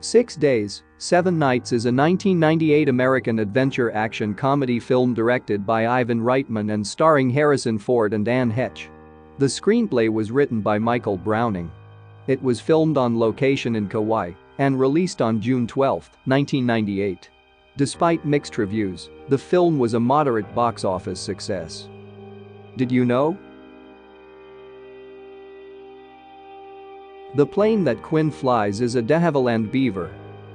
6 Days, 7 Nights is a 1998 American adventure action comedy film directed by Ivan Reitman and starring Harrison Ford and Anne Heche. The screenplay was written by Michael Browning. It was filmed on location in Kauai and released on June 12, 1998. Despite mixed reviews, the film was a moderate box office success. Did you know? The plane that Quinn flies is a de Havilland Beaver.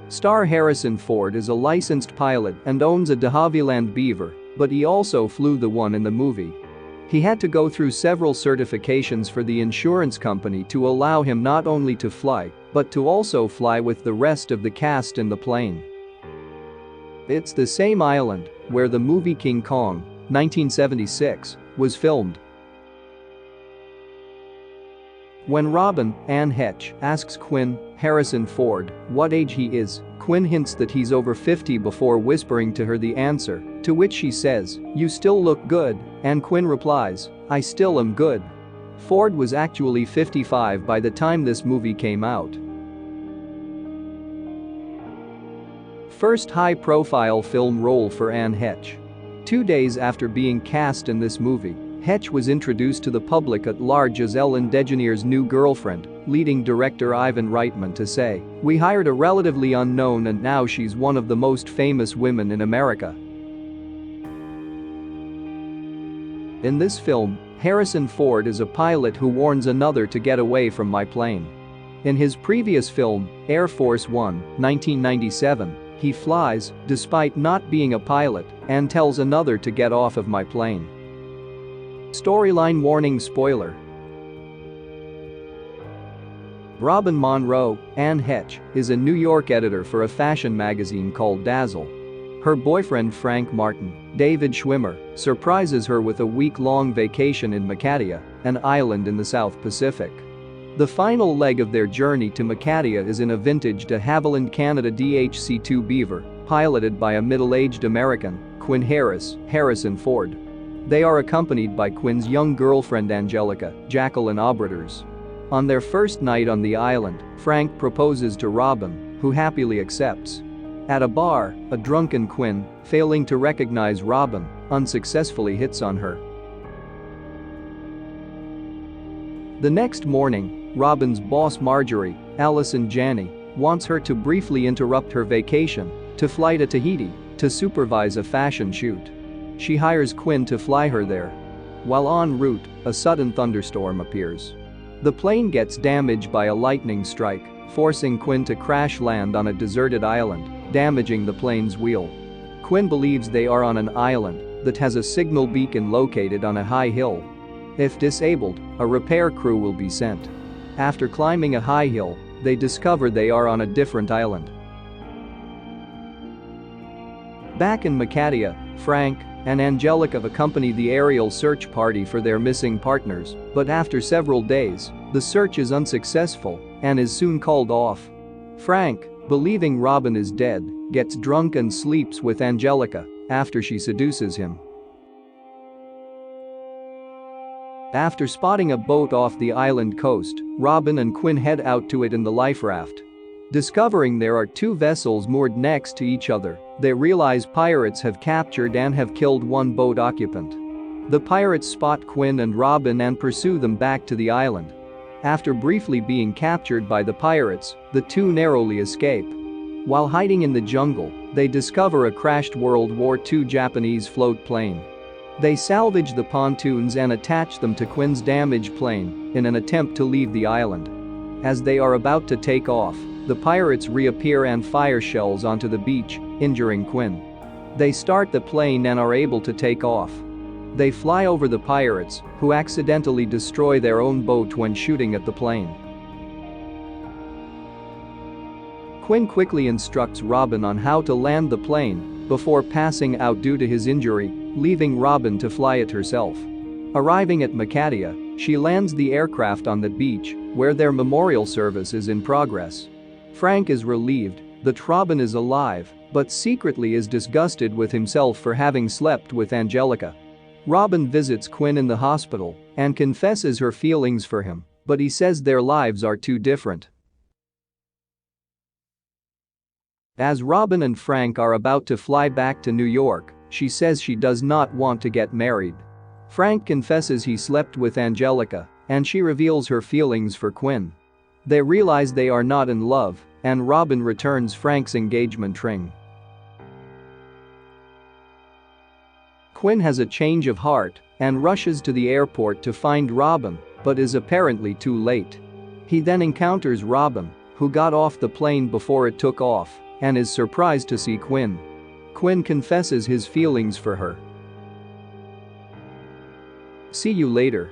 Star Harrison Ford is a licensed pilot and owns a de Havilland Beaver, but he also flew the one in the movie. He had to go through several certifications for the insurance company to allow him not only to fly, but to also fly with the rest of the cast in the plane. It's the same island where the movie King Kong, 1976, was filmed. When Robin, Anne Heche, asks Quinn, Harrison Ford, what age he is, Quinn hints that he's over 50 before whispering to her the answer, to which she says, "You still look good," and Quinn replies, "I still am good." Ford was actually 55 by the time this movie came out. First high-profile film role for Anne Heche. 2 days after being cast in this movie, Heche was introduced to the public at large as Ellen DeGeneres' new girlfriend, leading director Ivan Reitman to say, "We hired a relatively unknown and now she's one of the most famous women in America." In this film, Harrison Ford is a pilot who warns another to get away from my plane. In his previous film, Air Force One, 1997, he flies, despite not being a pilot, and tells another to get off of my plane. Storyline warning spoiler. Robin Monroe, Anne Heche, is a New York editor for a fashion magazine called Dazzle. Her boyfriend Frank Martin, David Schwimmer, surprises her with a week-long vacation in Macadea, an island in the South Pacific. The final leg of their journey to Macadea is in a vintage de Havilland Canada DHC-2 Beaver, piloted by a middle-aged American, Quinn Harris, Harrison Ford. They are accompanied by Quinn's young girlfriend Angelica, Jacqueline Obradors. On their first night on the island, Frank proposes to Robin, who happily accepts. At a bar, a drunken Quinn, failing to recognize Robin, unsuccessfully hits on her. The next morning, Robin's boss Marjorie, Allison Janney, wants her to briefly interrupt her vacation to fly to Tahiti to supervise a fashion shoot. She hires Quinn to fly her there. While en route, a sudden thunderstorm appears. The plane gets damaged by a lightning strike, forcing Quinn to crash land on a deserted island, damaging the plane's wheel. Quinn believes they are on an island that has a signal beacon located on a high hill. If disabled, a repair crew will be sent. After climbing a high hill, they discover they are on a different island. Back in Macadea, Frank and Angelica accompany the aerial search party for their missing partners, but after several days, the search is unsuccessful and is soon called off. Frank, believing Robin is dead, gets drunk and sleeps with Angelica after she seduces him. After spotting a boat off the island coast, Robin and Quinn head out to it in the life raft. Discovering there are two vessels moored next to each other, they realize pirates have captured and have killed one boat occupant. The pirates spot Quinn and Robin and pursue them back to the island. After briefly being captured by the pirates, the two narrowly escape. While hiding in the jungle, they discover a crashed World War II Japanese float plane. They salvage the pontoons and attach them to Quinn's damaged plane in an attempt to leave the island. As they are about to take off, the pirates reappear and fire shells onto the beach, injuring Quinn. They start the plane and are able to take off. They fly over the pirates, who accidentally destroy their own boat when shooting at the plane. Quinn quickly instructs Robin on how to land the plane before passing out due to his injury, leaving Robin to fly it herself. Arriving at Macadea, she lands the aircraft on the beach, where their memorial service is in progress. Frank is relieved that Robin is alive, but secretly is disgusted with himself for having slept with Angelica. Robin visits Quinn in the hospital and confesses her feelings for him, but he says their lives are too different. As Robin and Frank are about to fly back to New York, she says she does not want to get married. Frank confesses he slept with Angelica, and she reveals her feelings for Quinn. They realize they are not in love, and Robin returns Frank's engagement ring. Quinn has a change of heart and rushes to the airport to find Robin, but is apparently too late. He then encounters Robin, who got off the plane before it took off, and is surprised to see Quinn. Quinn confesses his feelings for her. "See you later,"